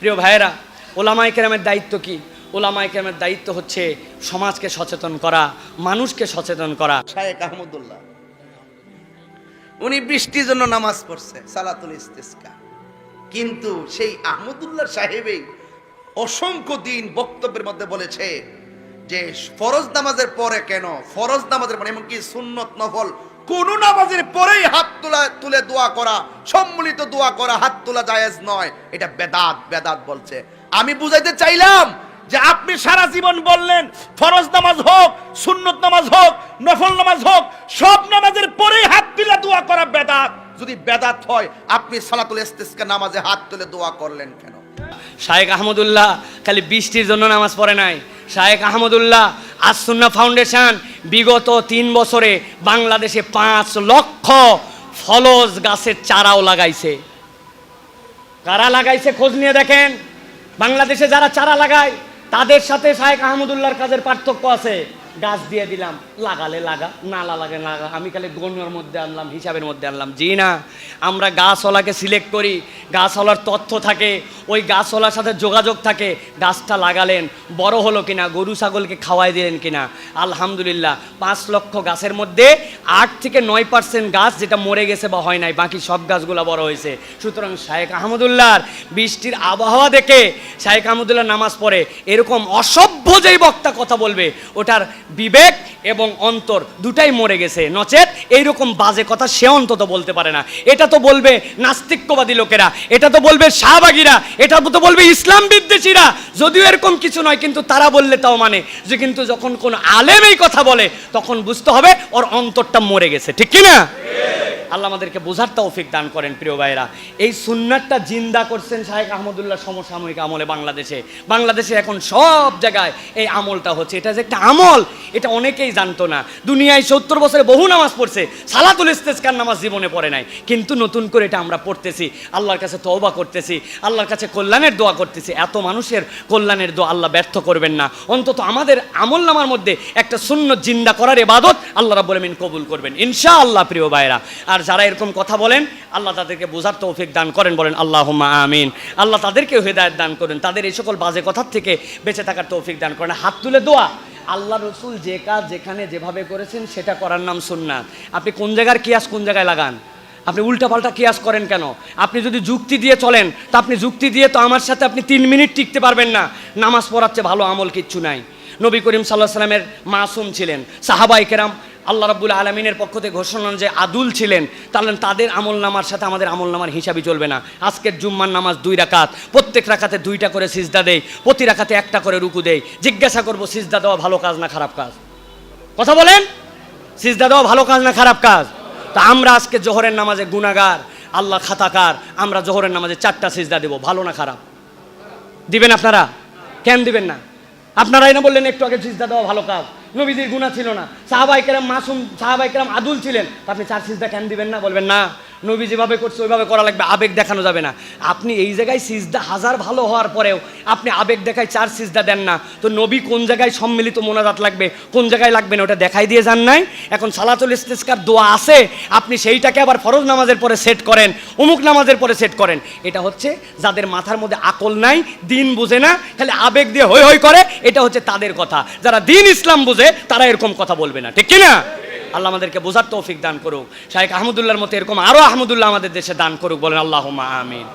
প্রিয় ভাইয়েরা, ওলামায়ে কেরামের দায়িত্ব কি? ওলামায়ে কেরামের দায়িত্ব হচ্ছে সমাজকে সচেতন করা, মানুষকে সচেতন করা। শায়েখ আহমদুল্লাহ উনি বৃষ্টির জন্য নামাজ পড়ছে, সালাতুল ইস্তিসকা, কিন্তু সেই আহমদুল্লাহ সাহেবই অসংখ্য দিন বক্তব্যের মধ্যে বলেছে যে ফরজ নামাজের পরে কেন, ফরজ নামাজের পরে এমনকি সুন্নত নফল কোন নামাজের পরেই হাত তুলে দোয়া করা, সম্মিলিত দোয়া করা, হাত তোলা জায়েজ নয়, এটা বেদাত। বেদাত বলছে। আমি বুঝাইতে চাইলাম যে আপনি সারা জীবন বললেন ফরজ নামাজ হোক, সুন্নত নামাজ হোক, নফল নামাজ হোক, সব নামাজের পরেই হাত তুলে দোয়া করা বেদাত। যদি বেদাত হয় আপনি সালাতুল ইস্তিসকা নামাজে হাত তুলে দোয়া করলেন কেন? শায়েখ আহমদুল্লাহ খালি বৃষ্টির জন্য নামাজ পড়ে নাই। শায়েখ আহমদুল্লাহ আস সুন্নাহ ফাউন্ডেশন বিগত 3 বছরে বাংলাদেশে 5 লক্ষ ফলজ গাছের চারাও লাগাইছে। কারা লাগাইছে খোঁজ নিয়ে দেখেন। বাংলাদেশে যারা চারা লাগায় তাদের সাথে শায়েখ আহমদুল্লাহর কাজের পার্থক্য আছে। গাছ দিয়ে দিলাম, লাগালে লাগা, না লাগে লাগা, আমি খালি গণ্যর মধ্যে আনলাম, হিসাবের মধ্যে আনলাম। জি না, আমরা গাছওয়ালাকে সিলেক্ট করি, গাছওয়ালার তথ্য থাকে, ওই গাছওয়ালার সাথে যোগাযোগ থাকে। গাছটা লাগালেন, বড় হলো কিনা, গরু ছাগলকে খাওয়াই দিলেন কিনা। আলহামদুলিল্লাহ 5 লক্ষ গাছের মধ্যে 8 থেকে 9% গাছ যেটা মরে গেছে বা হয় নাই, বাকি সব গাছগুলো বড় হয়েছে। সুতরাং শায়েখ আহমদুল্লাহর বৃষ্টির আবহাওয়া দেখে শায়েখ আহমদুল্লাহ নামাজ পড়ে। এরকম অসভ্য যেই বক্তা কথা বলবে ওটার বিবেক এবং অন্তর দুটাই মরে গেছে, নচেত এইরকম বাজে কথা সে অন্তত বলতে পারে না। এটা তো বলবে নাস্তিক্যবাদী লোকেরা, এটা তো বলবে শাহবাগীরা, এটা তো বলবে ইসলাম বিদ্বেষীরা। যদিও এরকম কিছু নয়, কিন্তু তারা বললে তাও মানে যে, কিন্তু যখন কোন আলেম এই কথা বলে তখন বুঝতে হবে ওর অন্তরটা মরে গেছে। ঠিক কি না? আল্লাহ আমাদেরকে বোঝার তৌফিক দান করেন। প্রিয় ভাইরা, এই সুন্নাতটা জিন্দা করছেন শায়েখ আহমদুল্লাহ সমসাময়িক আমলে। বাংলাদেশে এখন সব জায়গায় এই আমলটা হচ্ছে। এটা যে একটা আমল এটা অনেকেই জানতো না। দুনিয়ায় 70 বছরে বহু নামাজ পড়ছে, সালাতুল ইস্তিসকার নামাজ জীবনে পড়ে নাই, কিন্তু নতুন করে এটা আমরা পড়তেছি, আল্লাহর কাছে তওবা করতেছি, আল্লাহর কাছে কল্যাণের দোয়া করতেছি। এত মানুষের কল্যাণের দোয়া আল্লাহ ব্যর্থ করবেন না। অন্তত আমাদের আমল নামার মধ্যে একটা সুন্নত জিন্দা করার ইবাদত আল্লাহ রাব্বুল আমিন কবুল করবেন ইনশাআল্লাহ। প্রিয় ভাইরা, আর যারা এরকম কথা বলেন আল্লাহ তাদেরকে বোঝার তৌফিক দান করেন, বলেন আল্লাহুম্মা আমিন। আল্লাহ তাদেরকে হেদায়েত দান করেন, তাদের এই সকল বাজে কথার থেকে বেঁচে থাকার তৌফিক দান করেন। হাত তুলে দোয়া, আল্লাহ রসুল যে কাজ যেখানে যেভাবে করেছেন সেটা করার নাম সুন্নাত। আপনি কোন জায়গার কিয়াস কোন জায়গায় লাগান? আপনি উল্টাপাল্টা কিয়াস করেন কেন? আপনি যদি যুক্তি দিয়ে চলেন তা আপনি যুক্তি দিয়ে তো আমার সাথে আপনি 3 মিনিট টিকতে পারবেন না। নামাজ পড়াচ্ছে ভালো আমল কিচ্ছু নাই। নবী করিম সাল্লাল্লাহু আলাইহি ওয়াসাল্লামের মাসুম ছিলেন, সাহাবায়ে কেরাম আল্লাহ রাব্বুল আলামিনের পক্ষ থেকে ঘোষণা যে আদুল ছিলেন, তাহলে তাদের আমল নামার সাথে আমাদের আমল নামার হিসাবই চলবে না। আজকের জুম্মার নামাজ 2 রাকাত, প্রত্যেক রাকাতে 2টা করে সিজদা দেই, প্রতি রাকাতে 1টা করে রুকু দেই। জিজ্ঞাসা করব সিজদা দেওয়া ভালো কাজ না খারাপ কাজ? কথা বলেন, সিজদা দেওয়া ভালো কাজ না খারাপ কাজ? তা আমরা আজকে জোহরের নামাজে গুনাহগার, আল্লাহ খাতাকার, আমরা জোহরের নামাজে 4টা সিজদা দেব, ভালো না খারাপ? দিবেন আপনারা? কেন দিবেন না? আপনারাই না বললেন একটু আগে সিজদা দেওয়া ভালো কাজ, নবীজির গুনাহ ছিল না, সাহাবায়ে কেরাম মাসুম, সাহাবায়ে কেরাম আদুল ছিলেন, আপনি 4 সিজদা কেন দিবেন না? বলবেন না নবী যেভাবে করছে ওইভাবে করা লাগবে, আবেগ দেখানো যাবে না। আপনি এই জায়গায় সিজদা হাজার ভালো হওয়ার পরেও আপনি আবেগ দেখায় 4 সিজদা দেন না, তো নবী কোন জায়গায় সম্মিলিত মোনাজাত লাগবে, কোন জায়গায় লাগবে না ওটা দেখাই দিয়ে যান নাই? এখন সালাতুল ইস্তিসকার দোয়া আছে, আপনি সেইটাকে আবার ফরজ নামাজের পরে সেট করেন, অমুক নামাজের পরে সেট করেন। এটা হচ্ছে যাদের মাথার মধ্যে আকল নাই, দিন বুঝে না, খালি আবেগ দিয়ে হই হই করে, এটা হচ্ছে তাদের কথা। যারা দিন ইসলাম বুঝে তারা এরকম কথা বলবে না। ঠিক কিনা? আল্লাহ আমাদেরকে বোঝার তৌফিক দান করুক। শায়েখ আহমদুল্লাহর মতো এরকম আরো আহমদুল্লাহ আমাদের দেশে দান করুক, বলেন আল্লাহুম্মা আমিন।